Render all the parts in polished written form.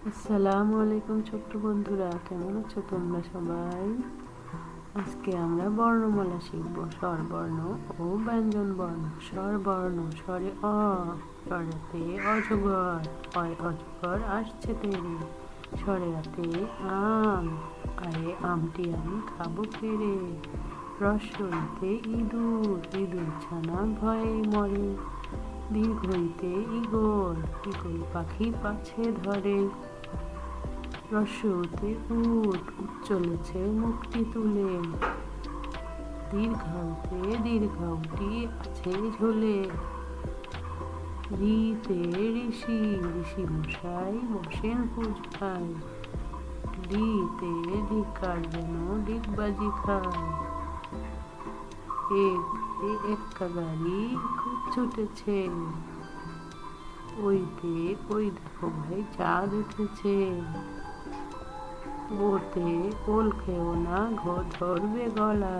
আসসালামু আলাইকুম ছোট্ট বন্ধুরা, কেমন আছো তোমরা সবাই? আজকে আমরা বর্ণমালা শিখব। স্বরবর্ণ ও ব্যঞ্জন বর্ণ। স্বরবর্ণ: স্বরে অ, স্বরেতে অজগর, অয় অজগর আসছে তেরে। স্বরে আতে আম, আয়ে আমটি আমি খাবো পেরে। রস্বইতে ইঁদুর, ইঁদুর ছানা ভয়ে মরে। দীর্ঘইতে ইগল, ইগল পাখি পাছে ধরে। রস্যতে উট, উট চলেছে মুখটি তুলে। দীর্ঘাউতে দীর্ঘাউটি আছে ঝুলে। রিতে ঋষি, ঋষি মশাই বসেন পূজায়। ডিতে ডিকার যেন ডিগবাজি খায়। এক্কা গাড়ি খুব ছুটেছে। ওইতে ওই দেখো ভাই চাঁদ উঠেছে। ওতে ওল খেও না, ধরবে গলা।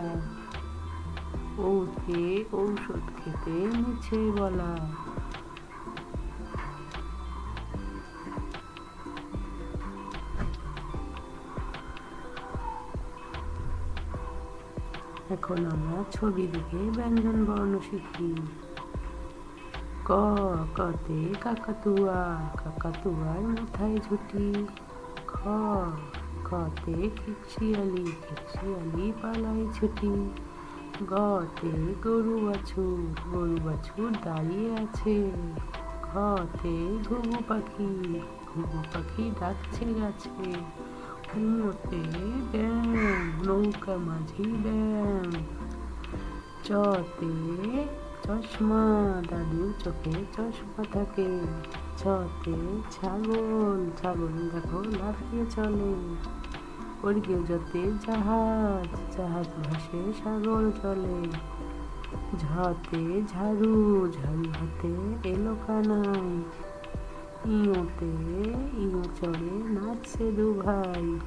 ওতে ঔষধ খেতে মিছে বলা। এখন আমরা ছবি দেখে ব্যঞ্জন বর্ণ শিখি। ক, কতে কাকাতুয়া, কাকাতুয়ার মাথায় ঝুঁটি। খ, খতে খিকশিয়ালি, খিকশিয়ালি পালায় ছুটি। গতে গরু বাছুর, গরু বাছুর দাঁড়িয়ে আছে। ঘতে ঘুঘু পাখি, ঘুঘু পাখি ডাকছে গাছে। ঘুমোতে ব্যাং, নৌকা মাঝি ব্যাং। চতে চশমা, দাদুর চোখে চশমা থাকে। ছতে ছাগল, ছাগল দেখো লাফিয়ে চলে। যতে জাহাজ, জাহাজ ভাসে সাগর চলে। ঝতে ঝাড়ু, ঝাড়ু হাতে এলো কানাই। ইঁতে ইঁ চড়ে নাচছে দু ভাই।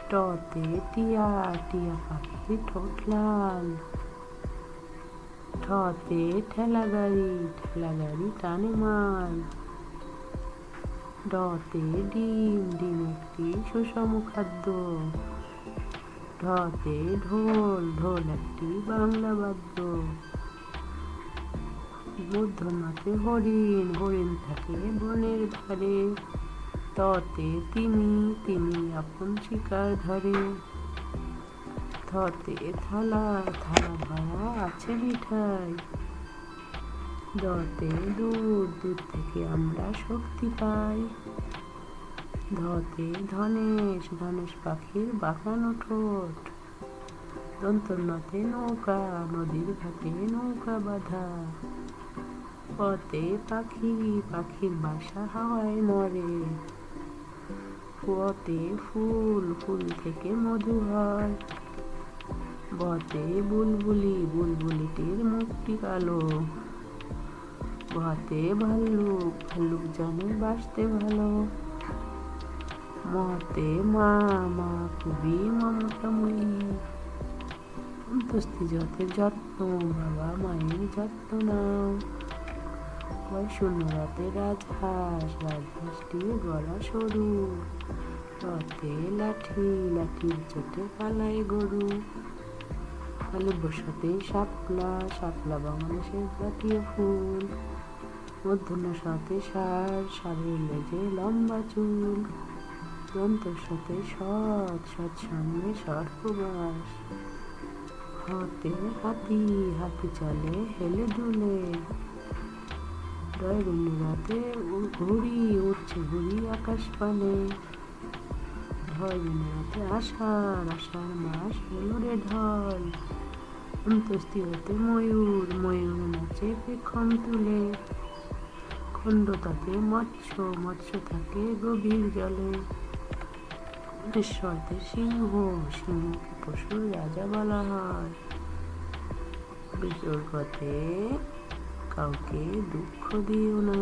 টতে টিয়া, টিয়া পাখি ঠোঁট লাল। ঠতে ঠেলা গাড়ি, ঠেলা গাড়ি টানে মাল। ডতে ডিম, ডিম একটি সুষম খাদ্য। ঢতে ঢোল, ঢোল একটি বাংলা বাদ্য। মূর্ধন্যতে হরিণ, হরিণ থাকে বনের ধারে। ততে তিমি, তিমি আপন শিকার ধরে। থতে থালা, থালা ভরা আছে মিঠাই। দতে দুধ, দুধ থেকে আমরা শক্তি পাই। ধতে ধনেশ, ধনেশ পাখির বাঁকানো ঠোঁট। দন্তন্যতে নৌকা, নদীর ঘাটে নৌকা বাঁধা। পতে পাখি, পাখির বাসা হাওয়ায় নড়ে। ফুয়তে ফুল, ফুল থেকে মধু হয়। বতে বুলবুলি, বুলবুলিটির মুখটি কালো। ভতে ভাল্লুক, ভাল্লুক জানে বাসতে ভালো। মতে মা, মা খুবই মমতাময়ী। যতে যত্ন, বাবা মায়ের যত্ন নাও। শূন্যতে রাজহাঁস, রাজহাঁসটির গলা সরু। রতে লাঠি, লাঠির চোটে পালায় গরু। বসাতে শাপলা, শাপলা বাংলাদেশের জাতীয় ফুল। মূর্ধন্য সাথে ষাঁড়, ষাঁড়ের লেজে লম্বা চুল। দন্তর সাথে সৎ, সৎ সামনে সর্পবাস। হতে হাতি, হাতি চলে হেলে দুলে। রাতে ঘুড়ি, উঠছে ঘুড়ি আকাশ পানে। রাতে আষাঢ়, আষাঢ় মাস হলো রে ঢল। হতে ময়ূর, ময়ূর নাচে পেখম তুলে। খণ্ডতাতে মৎস্য, মৎস্য থাকে গভীর জলে। ঈশ্বরতে সিংহ, সিংহকে পশুর রাজা বলা হয়। বিসর্গতে কাউকে দুঃখ দিও না।